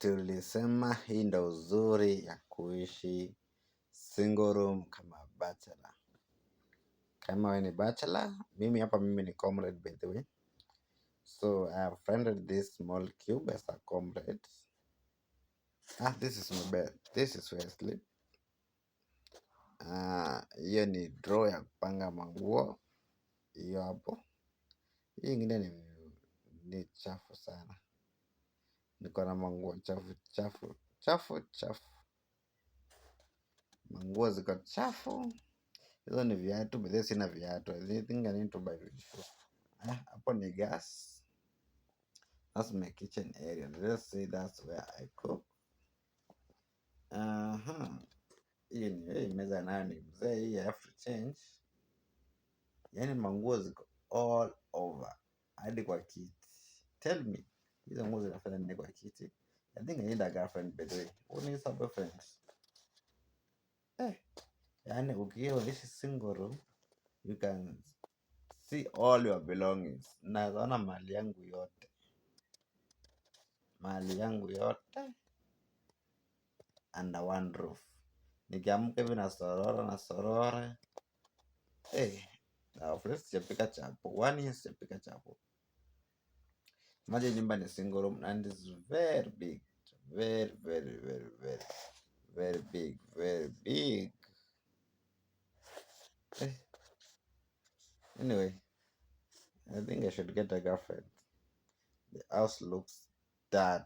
Tulisema hii ndo uzuri ya kuishi single room kama bachelor. Kama we ni bachelor, mimi ni comrade by the way. So I have friended this small cube as a comrade. This is my bed. This is where I sleep. Hiyo ni draw ya kupanga manguo. Hiyo hapo. Hii ingine ni chafu sana. Niko na manguo chafu. Manguo ziko chafu. Hizo ni viatu, but sina viatu. I think I need to buy shoes. Hapo ni gas. That's my kitchen area. Let's say that's where I cook. Hii meza nayo ni mzee. Hii I have to change. Yani manguo ziko all over. Hadi kwa kiti. Tell me. Hizo nguo zinafanya nini kwa kiti? I think I need a girlfriend by the way. Who needs a boyfriend? Yani ukiwa unaishi single room, you can see all your belongings. Naona mali yangu yote under one roof. Nikiamka hivi nasorora. Na first sijapika chapo. 1 year sijapika chapo. Imagine nyumba ni single room and it's very big. Very, very, very, very, very big. Very big. Anyway, I think I should get a girlfriend. The house looks dirty.